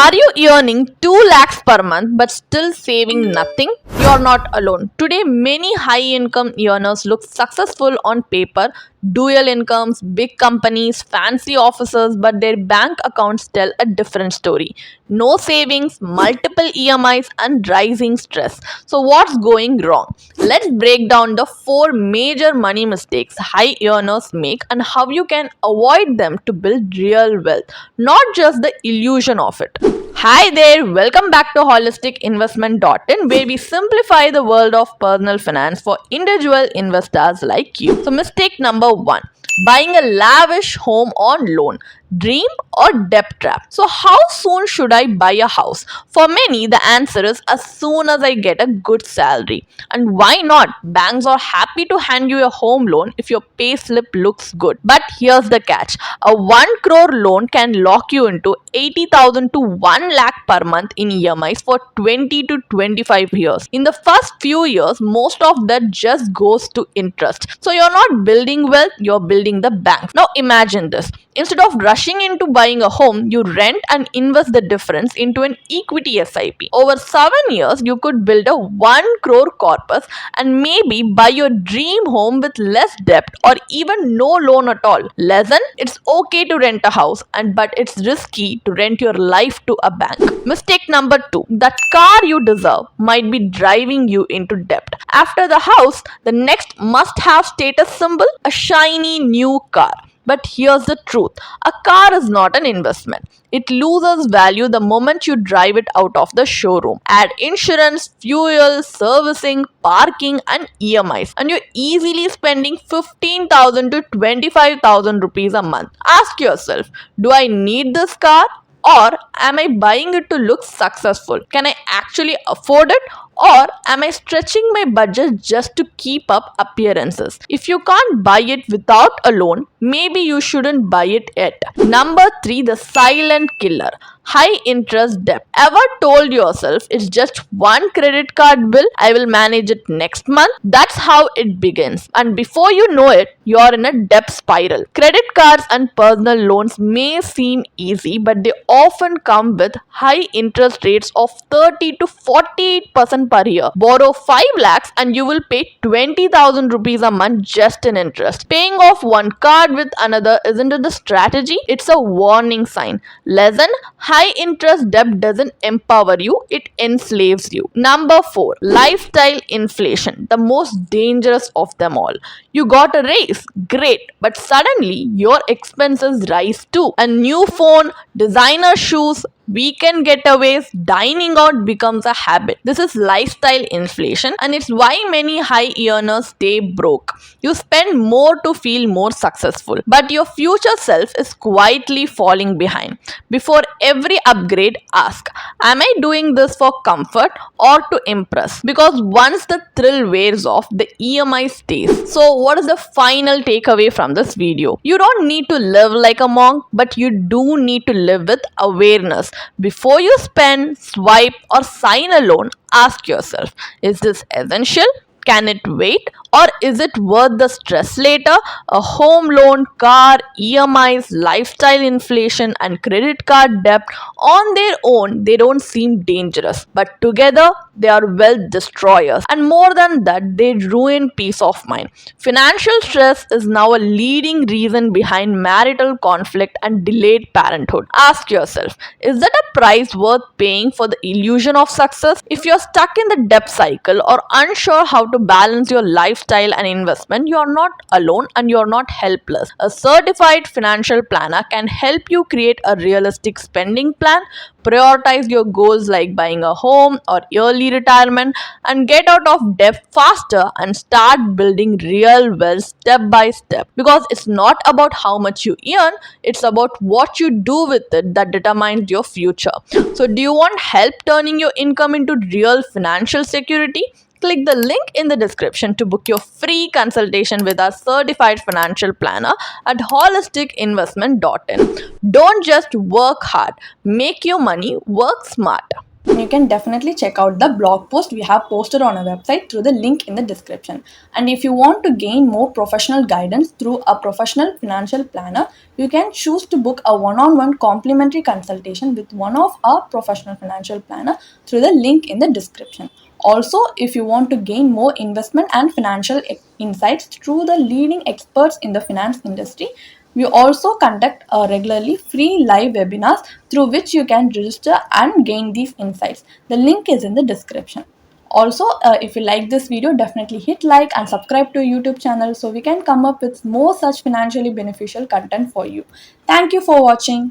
Are you earning 2 lakhs per month but still saving nothing? You're not alone. Today, many high income earners look successful on paper, dual incomes, big companies, fancy offices, but their bank accounts tell a different story. No savings, multiple EMIs, and rising stress. So, what's going wrong? Let's break down the 4 major money mistakes high earners make and how you can avoid them to build real wealth, not just the illusion of it. Hi there, welcome back to holisticinvestment.in, where we simplify the world of personal finance for individual investors like you. So, mistake number 1, buying a lavish home on loan. Dream or debt trap? So, how soon should I buy a house? For many, the answer is as soon as I get a good salary. And why not? Banks are happy to hand you a home loan if your pay slip looks good. But here's the catch, a 1 crore loan can lock you into 80,000 to 1 lakh per month in EMIs for 20 to 25 years. In the first few years, most of that just goes to interest. So, you're not building wealth, you're building the bank. Now, imagine this. Instead of rushing into buying a home, you rent and invest the difference into an equity SIP. Over 7 years, you could build a 1 crore corpus and maybe buy your dream home with less debt or even no loan at all. Lesson: it's okay to rent a house, but it's risky to rent your life to a bank. Mistake number 2, that car you deserve might be driving you into debt. After the house, the next must-have status symbol: a shiny new car. But here's the truth, a car is not an investment. It loses value the moment you drive it out of the showroom. Add insurance, fuel, servicing, parking, and EMIs, and you're easily spending 15,000 to 25,000 rupees a month. Ask yourself, do I need this car? Or am I buying it to look successful? Can I actually afford it? Or am I stretching my budget just to keep up appearances? If you can't buy it without a loan, maybe you shouldn't buy it yet. Number 3, the silent killer. High interest debt. Ever told yourself it's just one credit card bill, I will manage it next month? That's how it begins. And before you know it, you're in a debt spiral. Credit cards and personal loans may seem easy, but they often come with high interest rates of 30 to 48% per year. Borrow 5 lakhs and you will pay 20,000 rupees a month just in interest. Paying off one card with another isn't it a strategy? It's a warning sign. Lesson: high interest debt doesn't empower you, it enslaves you. Number 4, lifestyle inflation, the most dangerous of them all. You got a raise, great, but suddenly your expenses rise too. A new phone, designer shoes, weekend getaways, dining out becomes a habit. This is lifestyle inflation, and it's why many high earners stay broke. You spend more to feel more successful, but your future self is quietly falling behind. Before every upgrade, ask, am I doing this for comfort or to impress? Because once the thrill wears off, the EMI stays. So, what is the final takeaway from this video? You don't need to live like a monk, but you do need to live with awareness. Before you spend, swipe, or sign a loan, ask yourself, is this essential? Can it wait? Or is it worth the stress later? A home loan, car, EMIs, lifestyle inflation, and credit card debt on their own, they don't seem dangerous. But together, they are wealth destroyers. And more than that, they ruin peace of mind. Financial stress is now a leading reason behind marital conflict and delayed parenthood. Ask yourself, is that a price worth paying for the illusion of success? If you're stuck in the debt cycle or unsure how to balance your lifestyle and investment, you are not alone and you are not helpless. A certified financial planner can help you create a realistic spending plan, prioritize your goals like buying a home or early retirement, and get out of debt faster and start building real wealth step by step. Because it's not about how much you earn, it's about what you do with it that determines your future. So, do you want help turning your income into real financial security? Click the link in the description to book your free consultation with our certified financial planner at holisticinvestment.in. Don't just work hard, make your money work smart. then you can definitely check out the blog post we have posted on our website through the link in the description. And if you want to gain more professional guidance through a professional financial planner, you can choose to book a one-on-one complimentary consultation with one of our professional financial planner through the link in the description. Also, if you want to gain more investment and financial insights through the leading experts in the finance industry, we also conduct regularly free live webinars through which you can register and gain these insights. The link is in the description. Also, if you like this video, definitely hit like and subscribe to YouTube channel so we can come up with more such financially beneficial content for you. Thank you for watching.